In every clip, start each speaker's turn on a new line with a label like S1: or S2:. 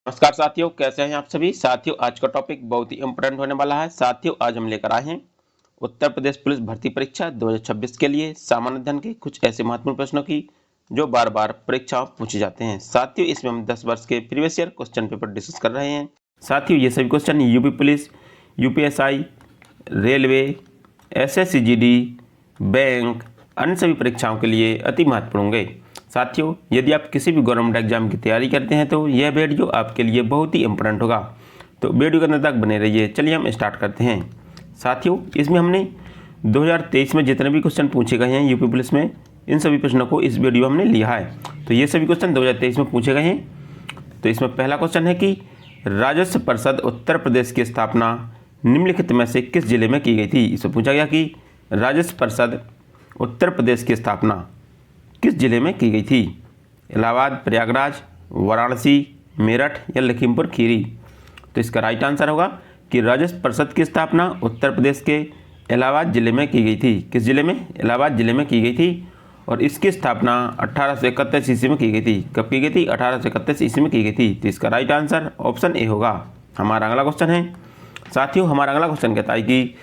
S1: नमस्कार साथियों, कैसे हैं आप सभी। साथियों, आज का टॉपिक बहुत ही इंपोर्टेंट होने वाला है। साथियों, आज हम लेकर आए हैं उत्तर प्रदेश पुलिस भर्ती परीक्षा 2026 के लिए सामान्य अध्ययन के कुछ ऐसे महत्वपूर्ण प्रश्नों की जो बार बार परीक्षा पूछे जाते हैं। साथियों, इसमें हम 10 वर्ष के previous year question paper discuss कर रहे हैं। साथियों, ये सभी question UP police, UPSI, railway, SSC GD, bank, अन्य सभी परीक्षाओं के लिए अति महत्वपूर्ण होंगे। साथियों, यदि आप किसी भी गवर्नमेंट एग्जाम की तैयारी करते हैं तो यह वीडियो आपके लिए बहुत ही इंपॉर्टेंट होगा, तो वीडियो के अंत तक बने रहिए। चलिए हम स्टार्ट करते हैं। साथियों, इसमें हमने 2023 में जितने भी क्वेश्चन पूछे गए हैं यूपी पुलिस में, इन सभी प्रश्नों को इस वीडियो में हमने लिया है। तो ये सभी क्वेश्चन 2023 में पूछे गए हैं। तो इसमें पहला क्वेश्चन है कि राजस्व परिषद उत्तर प्रदेश की स्थापना निम्नलिखित में से किस जिले में की गई थी। इसमें पूछा गया कि राजस्व परिषद उत्तर प्रदेश की स्थापना किस जिले में की गई थी। इलाहाबाद, प्रयागराज, वाराणसी, मेरठ या लखीमपुर खीरी। तो इसका राइट आंसर होगा कि राजस्व परिषद की स्थापना उत्तर प्रदेश के इलाहाबाद जिले में की गई थी। किस जिले में? इलाहाबाद जिले में की गई थी। और इसकी स्थापना 1831 ईस्वी में की गई थी। कब की गई थी? 1831 ईस्वी में की गई थी। तो इसका राइट आंसर ऑप्शन ए होगा। हमारा अगला क्वेश्चन है। साथियों, हमारा अगला क्वेश्चन कहता है कि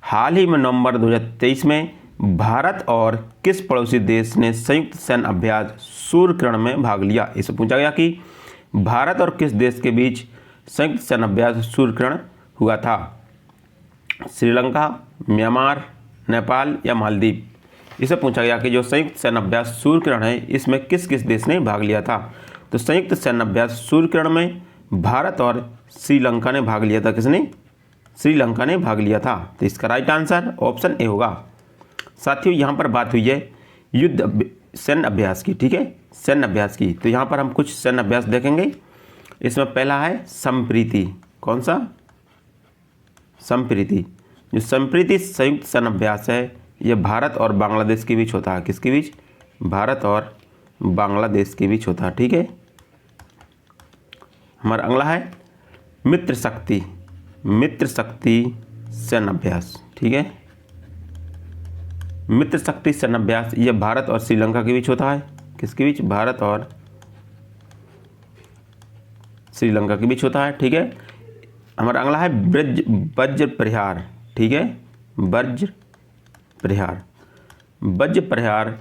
S1: हाल ही में नवंबर 2023 में भारत और किस पड़ोसी देश ने संयुक्त सैन्य अभ्यास सूर्यकिरण में भाग लिया। इसे पूछा गया कि भारत और किस देश के बीच संयुक्त सैन्य अभ्यास सूर्यकिरण हुआ था। श्रीलंका, म्यांमार, नेपाल या मालदीव। इसे पूछा गया कि जो संयुक्त सैन्य अभ्यास सूर्यकिरण है, इसमें किस किस देश ने भाग लिया था। तो संयुक्त सैन्य अभ्यास सूर्यकिरण में भारत और श्रीलंका ने भाग लिया था। किसने? श्रीलंका ने भाग लिया था। तो इसका राइट आंसर ऑप्शन ए होगा। साथियों, यहाँ पर बात हुई है युद्ध सैन्य अभ्यास की, ठीक है, सैन्य अभ्यास की। तो यहाँ पर हम कुछ सैन्य अभ्यास देखेंगे। इसमें पहला है संप्रीति। कौन सा? संप्रीति। जो संप्रीति संयुक्त सैन्य अभ्यास है, यह भारत और बांग्लादेश के बीच होता है। किसके बीच? भारत और बांग्लादेश के बीच होता है, ठीक है। हमारा अगला है मित्र शक्ति। मित्र शक्ति सैन्य अभ्यास, ठीक है। मित्र शक्ति सैन्य अभ्यास यह भारत और श्रीलंका के बीच होता है। किसके बीच? भारत और श्रीलंका के बीच होता है, ठीक है। हमारा अगला है वज्र प्रहार, ठीक है। वज्र प्रहार। वज्र प्रहार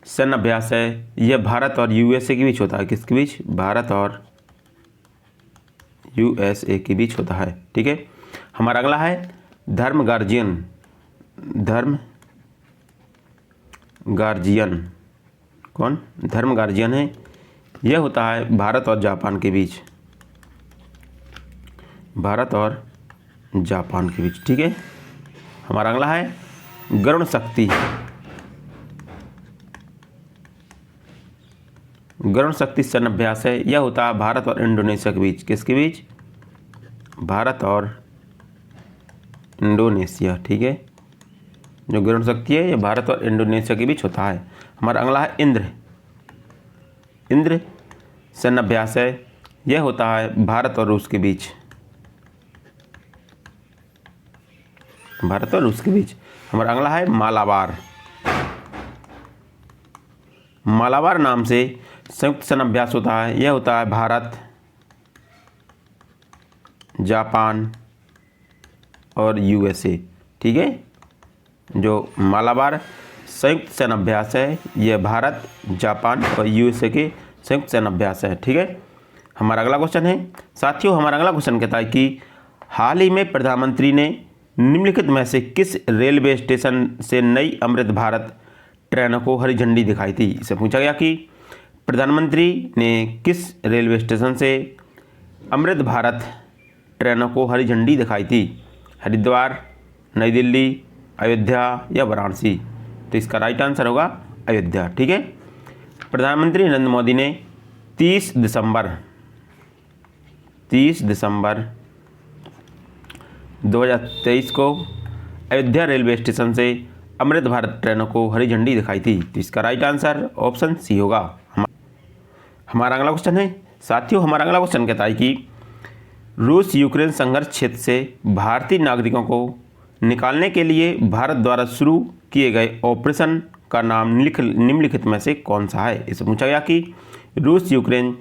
S1: सैन्य अभ्यास है, यह भारत और यूएसए के बीच होता है। किसके बीच? भारत और यूएसए के बीच होता है, ठीक है। हमारा अगला है धर्म गार्जियन। धर्म गार्जियन। कौन? धर्म गार्जियन है, यह होता है भारत और जापान के बीच। भारत और जापान के बीच, ठीक है। हमारा अगला है गरुण शक्ति। गरुण शक्ति सैन्य अभ्यास है, यह होता है भारत और इंडोनेशिया के बीच। किसके बीच? भारत और इंडोनेशिया, ठीक है। जो गरुण शक्ति है, यह भारत और इंडोनेशिया के बीच होता है। हमारा अगला है इंद्र। इंद्र सैन्य अभ्यास है, यह होता है भारत और रूस के बीच। भारत और रूस के बीच। हमारा अगला है मालाबार। मालाबार नाम से संयुक्त सैन्य अभ्यास होता है, यह होता है भारत, जापान और यूएसए, ठीक है। जो मालाबार संयुक्त सैन्य अभ्यास है, यह भारत, जापान और यूएसए के संयुक्त सैन्य अभ्यास है, ठीक है। हमारा अगला क्वेश्चन है। साथियों, हमारा अगला क्वेश्चन कहता है कि हाल ही में प्रधानमंत्री ने निम्नलिखित में से किस रेलवे स्टेशन से नई अमृत भारत ट्रेनों को हरी झंडी दिखाई थी। इसे पूछा गया कि प्रधानमंत्री ने किस रेलवे स्टेशन से अमृत भारत ट्रेनों को हरी झंडी दिखाई थी। हरिद्वार, नई दिल्ली, अयोध्या या वाराणसी। तो इसका राइट आंसर होगा अयोध्या, ठीक है। प्रधानमंत्री नरेंद्र मोदी ने 30 दिसंबर 2023 को अयोध्या रेलवे स्टेशन से अमृत भारत ट्रेनों को हरी झंडी दिखाई थी। तो इसका राइट आंसर ऑप्शन सी होगा। हमारा अगला क्वेश्चन है। साथियों, हमारा अगला क्वेश्चन कहता है कि रूस यूक्रेन संघर्ष क्षेत्र से भारतीय नागरिकों को निकालने के लिए भारत द्वारा शुरू किए गए ऑपरेशन का नाम निम्नलिखित में से कौन सा है। इसे पूछा गया कि रूस यूक्रेन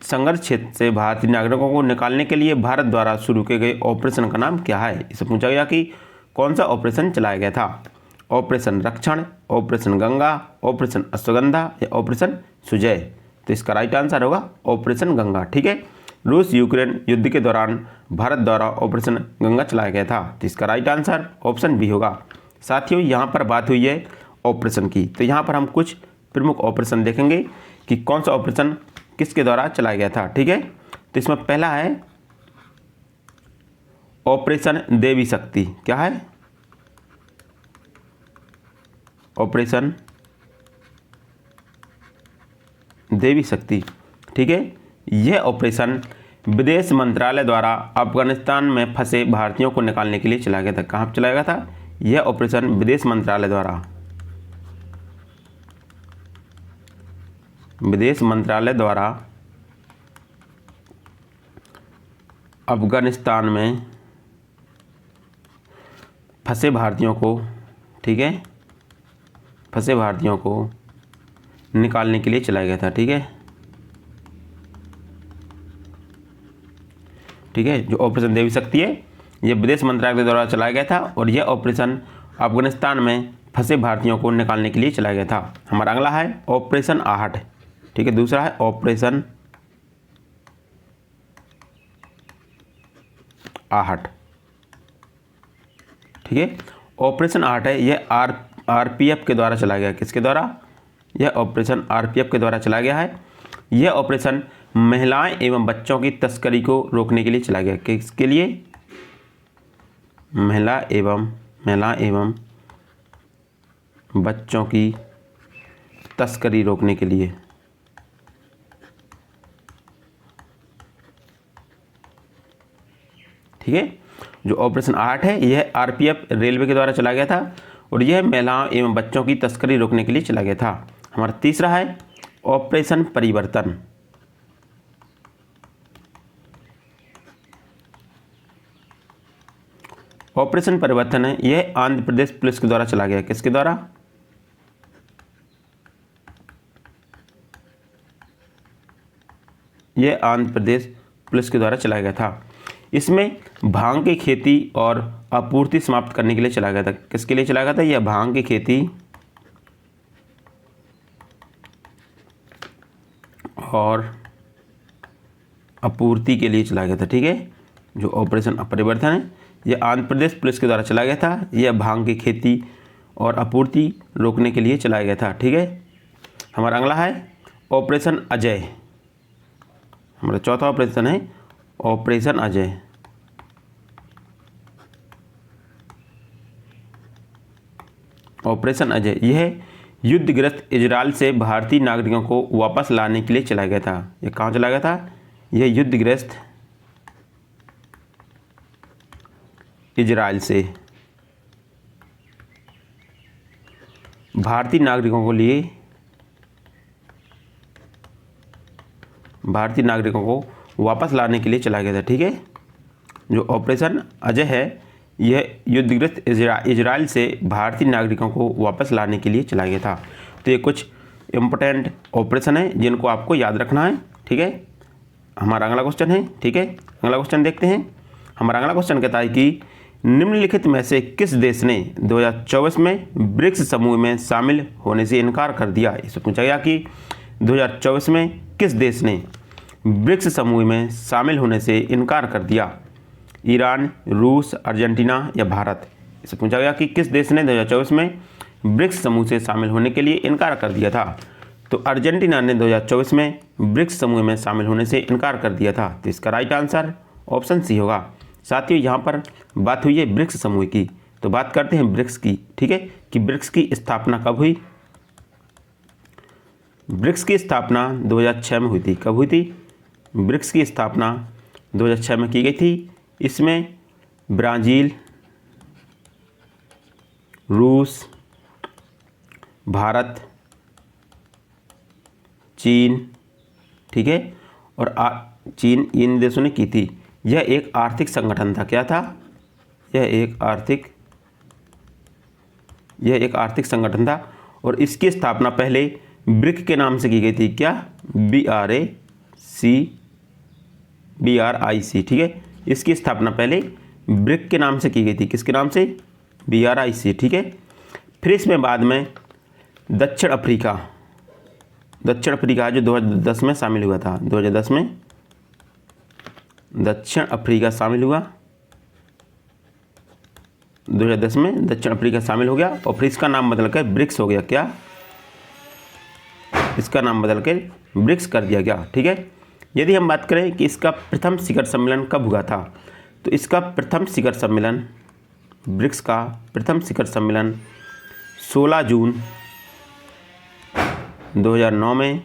S1: संघर्ष क्षेत्र से भारतीय नागरिकों को निकालने के लिए भारत द्वारा शुरू किए गए ऑपरेशन का नाम क्या है। इसे पूछा गया कि कौन सा ऑपरेशन चलाया गया था। ऑपरेशन रक्षण, ऑपरेशन गंगा, ऑपरेशन अश्वगंधा या ऑपरेशन सुजय। तो इसका राइट आंसर होगा ऑपरेशन गंगा। ठीक है, रूस यूक्रेन युद्ध के दौरान भारत द्वारा ऑपरेशन गंगा चलाया गया था। तो इसका राइट आंसर ऑप्शन बी होगा। साथियों, यहाँ पर बात हुई है ऑपरेशन की, तो यहाँ पर हम कुछ प्रमुख ऑपरेशन देखेंगे कि कौन सा ऑपरेशन किसके द्वारा चलाया गया था। ठीक है, तो इसमें पहला है ऑपरेशन देवी शक्ति। क्या है? ऑपरेशन देवी शक्ति। ठीक है, यह ऑपरेशन विदेश मंत्रालय द्वारा अफगानिस्तान में फंसे भारतीयों को निकालने के लिए चलाया गया था। कहाँ पर चलाया गया था? यह ऑपरेशन विदेश मंत्रालय द्वारा अफगानिस्तान में फंसे भारतीयों को, ठीक है, फंसे भारतीयों को निकालने के लिए चलाया गया था। ठीक है, ठीक है, जो ऑपरेशन देवी शक्ति है यह विदेश मंत्रालय के द्वारा चलाया गया था और यह ऑपरेशन अफगानिस्तान में फंसे भारतीयों को निकालने के लिए चलाया गया था। हमारा अगला है ऑपरेशन आहट। ठीक है, दूसरा है ऑपरेशन आहट। ठीक है, ऑपरेशन आहट है यह आरपीएफ के द्वारा चलाया गया। किसके द्वारा? यह ऑपरेशन आरपीएफ के द्वारा चलाया गया है। यह ऑपरेशन महिलाएं एवं बच्चों की तस्करी को रोकने के लिए चलाया गया। किसके लिए? महिला एवं बच्चों की तस्करी रोकने के लिए। ठीक है, जो ऑपरेशन आहट है यह आरपीएफ रेलवे के द्वारा चलाया गया था और यह महिलाओं एवं बच्चों की तस्करी रोकने के लिए चलाया गया था। हमारा तीसरा है ऑपरेशन परिवर्तन। ऑपरेशन परिवर्तन है यह आंध्र प्रदेश पुलिस के द्वारा चलाया गया। किसके द्वारा? यह आंध्र प्रदेश पुलिस के द्वारा चलाया गया था। इसमें भांग की खेती और आपूर्ति समाप्त करने के लिए चलाया गया था। किसके लिए चलाया गया था? यह भांग की खेती और आपूर्ति के लिए चलाया गया था। ठीक है, जो ऑपरेशन परिवर्तन है यह आंध्र प्रदेश पुलिस के द्वारा चलाया गया था। यह भांग की खेती और आपूर्ति रोकने के लिए चलाया गया था। ठीक है, हमारा अगला है ऑपरेशन अजय। हमारा चौथा ऑपरेशन है ऑपरेशन अजय। ऑपरेशन अजय यह युद्धग्रस्त इजराइल से भारतीय नागरिकों को वापस लाने के लिए चलाया गया था। यह कहाँ चलाया गया था? यह युद्धग्रस्त इजराइल से भारतीय नागरिकों को वापस लाने के लिए चलाया गया था। ठीक है, जो ऑपरेशन अजय है यह युद्धग्रस्त इजराइल से भारतीय नागरिकों को वापस लाने के लिए चलाया गया था। तो ये कुछ इम्पोर्टेंट ऑपरेशन है जिनको आपको याद रखना है। ठीक है, हमारा अगला क्वेश्चन है। ठीक है, अगला क्वेश्चन देखते हैं। हमारा अगला क्वेश्चन कहता है कि निम्नलिखित में से किस देश ने 2024 में ब्रिक्स समूह में शामिल होने से इनकार कर दिया। इससे पूछा गया कि 2024 में किस देश ने ब्रिक्स समूह में शामिल होने से इनकार कर दिया। ईरान, रूस, अर्जेंटीना या भारत। इससे पूछा गया कि किस देश ने 2024 में ब्रिक्स समूह से शामिल होने के लिए इनकार कर दिया था। तो अर्जेंटीना ने 2024 में ब्रिक्स समूह में शामिल होने से इनकार कर दिया था। तो इसका राइट आंसर ऑप्शन सी होगा। साथियों, यहाँ पर बात हुई है ब्रिक्स समूह की, तो बात करते हैं ब्रिक्स की। ठीक है, कि ब्रिक्स की स्थापना कब हुई? ब्रिक्स की स्थापना 2006 में हुई थी। कब हुई थी? ब्रिक्स की स्थापना 2006 में की गई थी। इसमें ब्राज़ील, रूस, भारत, चीन, ठीक है, और चीन, इन देशों ने की थी। यह एक आर्थिक संगठन था। क्या था? यह एक आर्थिक संगठन था और इसकी स्थापना पहले ब्रिक के नाम से की गई थी। क्या? BRIC BRIC, ठीक है। इसकी स्थापना पहले ब्रिक के नाम से की गई थी। किसके नाम से? BRIC, ठीक है। फिर इसमें बाद में दक्षिण अफ्रीका जो 2010 में शामिल हुआ था। 2010 में दक्षिण अफ्रीका शामिल हुआ, 2010 में दक्षिण अफ्रीका शामिल हो गया और फिर इसका नाम बदलकर ब्रिक्स हो गया। क्या? इसका नाम बदलकर ब्रिक्स कर दिया गया, ठीक है। यदि हम बात करें कि इसका प्रथम शिखर सम्मेलन कब हुआ था, तो इसका प्रथम शिखर सम्मेलन, ब्रिक्स का प्रथम शिखर सम्मेलन 16 जून 2009 में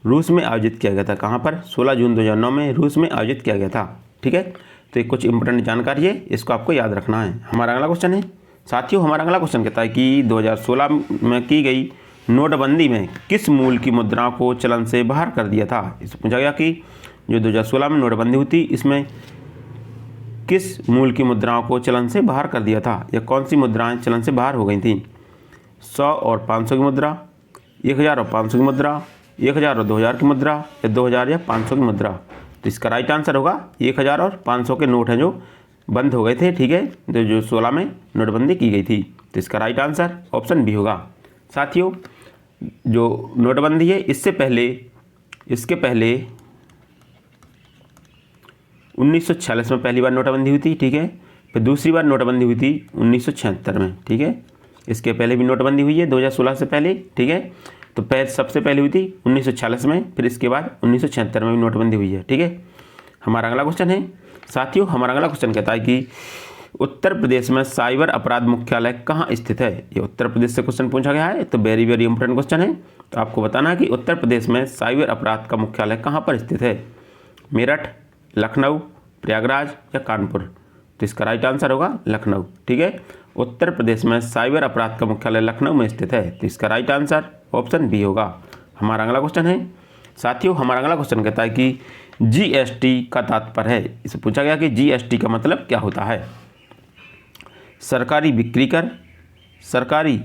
S1: रूस में आयोजित किया गया था। कहाँ पर? 16 जून 2009 में रूस में आयोजित किया गया था, ठीक है। तो ये कुछ इंपॉर्टेंट जानकारी है, इसको आपको याद रखना है। हमारा अगला क्वेश्चन है साथियों, हमारा अगला क्वेश्चन कहता है कि 2016 में की गई नोटबंदी में किस मूल की मुद्रा को चलन से बाहर कर दिया था। इससे पूछा गया कि जो 2016 में नोटबंदी हुई थी, इसमें किस मूल की मुद्राओं को चलन से बाहर कर दिया था, या कौन सी मुद्राएं चलन से बाहर हो गई थी? 100 और 500 की मुद्रा, 1000 और 500 की मुद्रा, 1000 और 2000 की मुद्रा, या 2000 या 500 की मुद्रा। तो इसका राइट आंसर होगा 1000 और 500 के नोट हैं जो बंद हो गए थे, ठीक है, जो 16 में नोटबंदी की गई थी। तो इसका राइट आंसर ऑप्शन बी होगा। साथियों, जो नोटबंदी है इसके पहले 1946 में पहली बार नोटबंदी हुई थी, ठीक है। फिर दूसरी बार नोटबंदी हुई थी 1976 में, ठीक है। इसके पहले भी नोटबंदी हुई है 2016 से पहले, ठीक है। तो सबसे पहले हुई थी 1946 में, फिर इसके बाद 1976 में भी नोटबंदी हुई है, ठीक है। हमारा अगला क्वेश्चन है साथियों, हमारा अगला क्वेश्चन कहता है कि उत्तर प्रदेश में साइबर अपराध मुख्यालय कहाँ स्थित है। ये उत्तर प्रदेश से क्वेश्चन पूछा गया है, तो वेरी वेरी इंपॉर्टेंट क्वेश्चन है। तो आपको बताना है कि उत्तर प्रदेश में साइबर अपराध का मुख्यालय कहाँ पर स्थित है। मेरठ, लखनऊ, प्रयागराज या कानपुर। तो इसका राइट आंसर होगा लखनऊ, ठीक है। उत्तर प्रदेश में साइबर अपराध का मुख्यालय लखनऊ में स्थित है, तो इसका राइट आंसर ऑप्शन बी होगा। हमारा अगला क्वेश्चन है साथियों, हमारा अगला क्वेश्चन कहता है कि GST का तात्पर्य है। इसे पूछा गया कि GST का मतलब क्या होता है। सरकारी बिक्री कर, सरकारी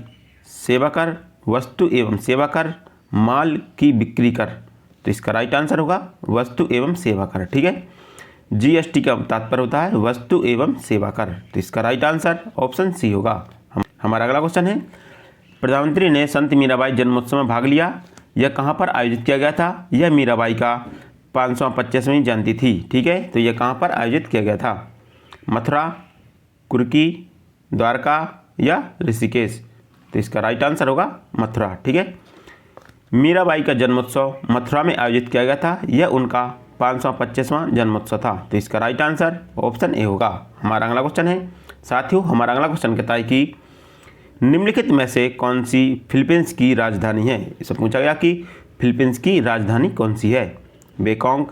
S1: सेवा कर, वस्तु एवं सेवा कर, माल की बिक्री कर। तो इसका राइट आंसर होगा वस्तु एवं सेवा कर, ठीक है। GST का तात्पर्य होता है वस्तु एवं सेवा कर, तो इसका राइट आंसर ऑप्शन सी होगा। हमारा अगला क्वेश्चन है, प्रधानमंत्री ने संत मीराबाई जन्मोत्सव में भाग लिया, यह कहाँ पर आयोजित किया गया था। यह मीराबाई का 525वीं जयंती थी, ठीक है। तो यह कहाँ पर आयोजित किया गया था। मथुरा, कुर्की, द्वारका या ऋषिकेश। तो इसका राइट आंसर होगा मथुरा, ठीक है। मीराबाई का जन्मोत्सव मथुरा में आयोजित किया गया था, यह उनका 525वां जन्मोत्सव था। तो इसका राइट आंसर ऑप्शन ए होगा। हमारा अगला क्वेश्चन है साथियों, हमारा अगला क्वेश्चन कहता है कि निम्नलिखित में से कौन सी फिलीपींस की राजधानी है। इसे पूछा गया कि फिलीपींस की राजधानी कौन सी है। बेकोंग,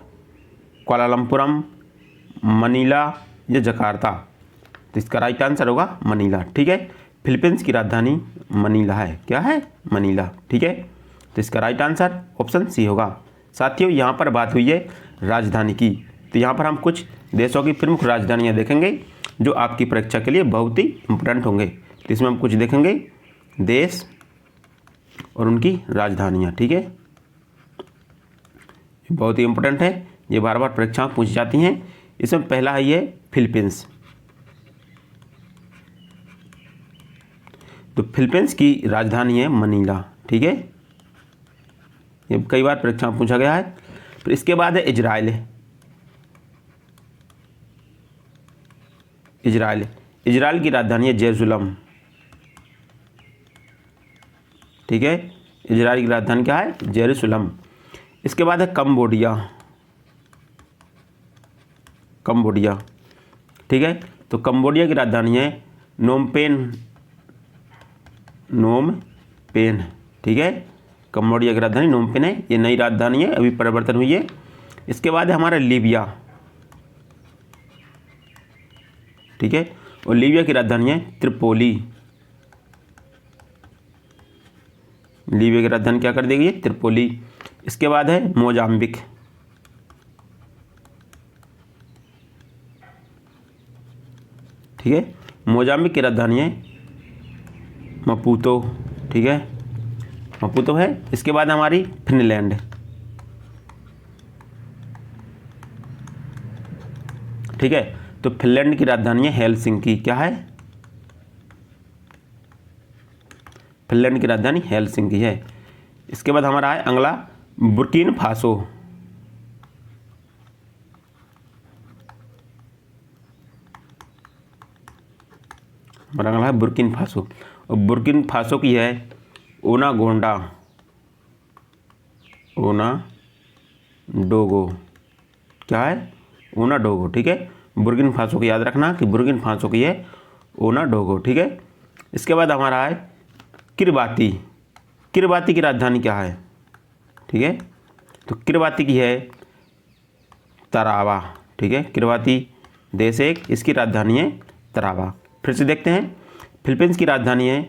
S1: कुआलालंपुरम, मनीला या जकार्ता। तो इसका राइट आंसर होगा मनीला, ठीक है। फिलीपींस की राजधानी मनीला है। क्या है? मनीला, ठीक है। तो इसका राइट आंसर ऑप्शन सी होगा। साथियों, यहाँ पर बात हुई है राजधानी की, तो यहाँ पर हम कुछ देशों की प्रमुख राजधानियाँ देखेंगे जो आपकी परीक्षा के लिए बहुत ही इम्पोर्टेंट होंगे। तो इसमें हम कुछ देखेंगे देश और उनकी राजधानियाँ, ठीक है। बहुत ही इम्पोर्टेंट है, ये बार बार परीक्षा में पूछी जाती हैं। इसमें पहला है ये फिलीपींस। तो फिलीपींस की राजधानी है मनीला, ठीक है। ये कई बार परीक्षा में पूछा गया है। फिर इसके बाद है इजराइल। इजराइल की राजधानी है जेरूसलम, ठीक है। इजराइल की राजधानी क्या है? जेरूसलम। इसके बाद है कंबोडिया, ठीक है। तो कंबोडिया की राजधानी है नोमपेन, ठीक है। कंबोडिया की राजधानी नोमपेन है, ये नई राजधानी है, अभी परिवर्तन हुई है। इसके बाद है हमारा लीबिया, ठीक है। और लीबिया की राजधानी है त्रिपोली। लीबिया की राजधानी क्या कर दी गई है? त्रिपोली। इसके बाद है मोजाम्बिक, ठीक है। मोजाम्बिक की राजधानी है मपूतो, ठीक है, मपूतो है। इसके बाद हमारी फिनलैंड, ठीक है। तो फिनलैंड की राजधानी है हेलसिंकी। क्या है? फिनलैंड की राजधानी हेलसिंकी है। इसके बाद हमारा है अगला बुर्किना फासो। हमारा अगला है बुर्किना फासो, और बुर्किना फासो की है ओनागोंडा, ओनाडोगो। क्या है? ओनाडोगो। ठीक है, बुर्किना फासो को याद रखना कि बुर्किना फासो की है ओनाडोगो। ठीक है। इसके बाद हमारा है किरबाती। किरबाती की राजधानी क्या है? ठीक है, तो किरबाती की है तरावा। ठीक है, किरबाती देश एक, इसकी राजधानी है तरावा। फिर से देखते हैं, फिलीपींस की राजधानी है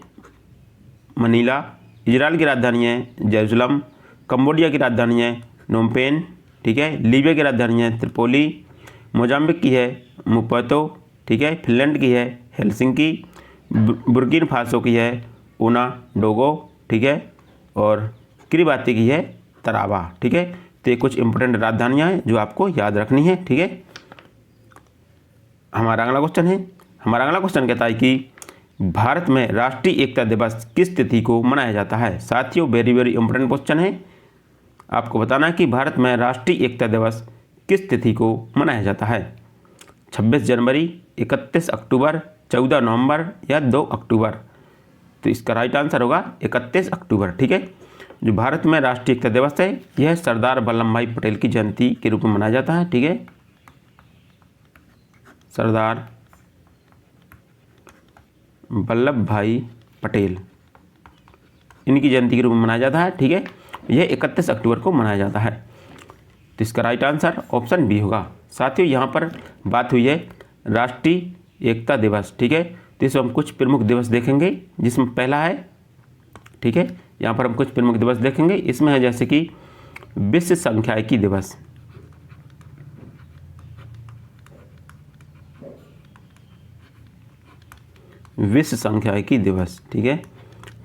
S1: मनीला, इजराइल की राजधानी है जेरूसलम, कंबोडिया की राजधानी है नोमपेन। ठीक है, लीबिया की राजधानी है त्रिपोली, मोजाम्बिक की है मुपतो। ठीक है, फिनलैंड की है हेलसिंकी, बुर्किना फासो की है ओनाडोगो। ठीक है, और किरबाती की है तरावा। ठीक है, तो ये कुछ इंपॉर्टेंट राजधानियाँ हैं जो आपको याद रखनी है। ठीक है, हमारा अगला क्वेश्चन कहता है कि भारत में राष्ट्रीय एकता दिवस किस तिथि को मनाया जाता है? साथियों, वेरी वेरी इंपॉर्टेंट क्वेश्चन है। आपको बताना है कि भारत में राष्ट्रीय एकता दिवस किस तिथि को मनाया जाता है? 26 जनवरी, 31 अक्टूबर, 14 नवंबर या 2 अक्टूबर? तो इसका राइट आंसर होगा 31 अक्टूबर। ठीक है, जो भारत में राष्ट्रीय एकता दिवस है यह सरदार वल्लभ भाई पटेल की जयंती के रूप में मनाया जाता है। ठीक है, सरदार वल्लभ भाई पटेल, इनकी जयंती के रूप में मनाया जाता है। ठीक है, यह 31 अक्टूबर को मनाया जाता है। तो इसका राइट आंसर ऑप्शन बी होगा। साथियों, यहाँ पर बात हुई है राष्ट्रीय एकता दिवस। ठीक है, तो इसमें हम कुछ प्रमुख दिवस देखेंगे, जिसमें पहला है, ठीक है, यहाँ पर हम कुछ प्रमुख दिवस देखेंगे। इसमें है जैसे कि विश्व सांख्यिकी दिवस, विश्व सांख्यिकी दिवस। ठीक है,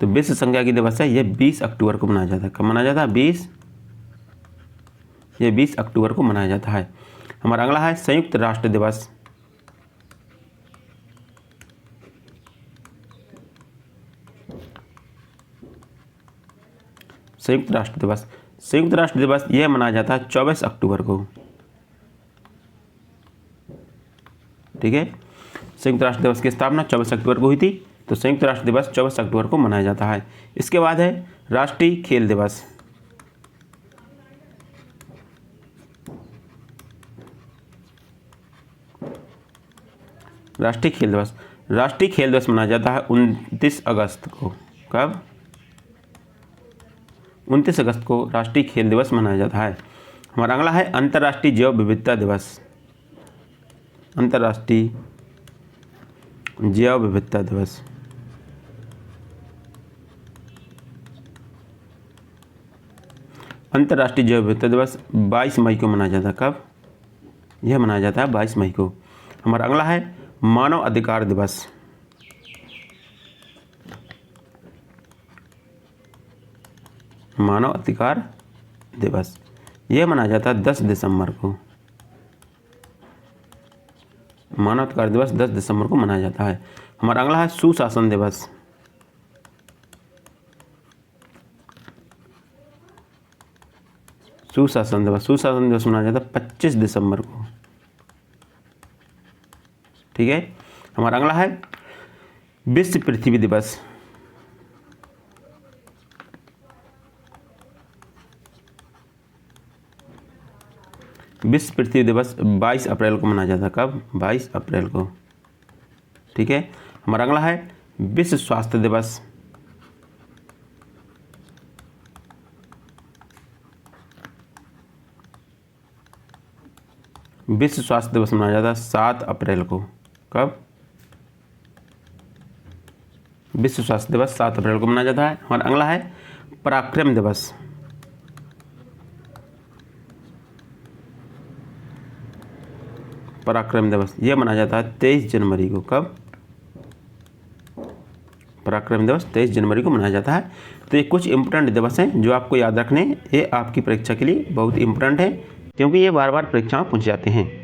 S1: तो विश्व सांख्यिकी दिवस है, यह 20 अक्टूबर को मनाया जाता है। कब मनाया जाता है? 20 अक्टूबर को मनाया जाता है। हमारा अगला है संयुक्त राष्ट्र दिवस। संयुक्त राष्ट्र दिवस यह मनाया जाता है 24 अक्टूबर को। ठीक है, संयुक्त राष्ट्र दिवस की स्थापना 24 अक्टूबर को हुई थी, तो संयुक्त राष्ट्र दिवस 24 अक्टूबर को मनाया जाता है। इसके बाद है राष्ट्रीय खेल दिवस। राष्ट्रीय खेल दिवस मनाया जाता है 29 अगस्त को। कब? 29 अगस्त को राष्ट्रीय खेल दिवस मनाया जाता है। हमारा अगला है अंतर्राष्ट्रीय जैव विविधता दिवस। अंतर्राष्ट्रीय जैव विविधता दिवस, अंतर्राष्ट्रीय जैव विविधता दिवस 22 मई को मनाया जाता है। कब? यह मनाया जाता है 22 मई को। हमारा अगला है मानव अधिकार दिवस। मानव अधिकार दिवस यह मनाया जाता है 10 दिसंबर को। मानव अधिकार दिवस 10 दिसंबर को मनाया जाता है। हमारा अगला है सुशासन दिवस। सुशासन दिवस मनाया जाता है 25 दिसंबर को। ठीक है, हमारा अगला है विश्व पृथ्वी दिवस। विश्व पृथ्वी दिवस 22 अप्रैल को मनाया जाता है। कब? 22 अप्रैल को। ठीक है, हमारा अगला है विश्व स्वास्थ्य दिवस। विश्व स्वास्थ्य दिवस मनाया जाता है 7 अप्रैल को। कब? विश्व स्वास्थ्य दिवस 7 अप्रैल को मनाया जाता है। हमारा अगला है पराक्रम दिवस। पराक्रम दिवस यह मनाया जाता है 23 जनवरी को। कब? पराक्रम दिवस 23 जनवरी को मनाया जाता है। तो ये कुछ इंपॉर्टेंट दिवस हैं जो आपको याद रखने, ये आपकी परीक्षा के लिए बहुत इंपॉर्टेंट है, क्योंकि ये बार बार परीक्षा में पूछ जाते हैं।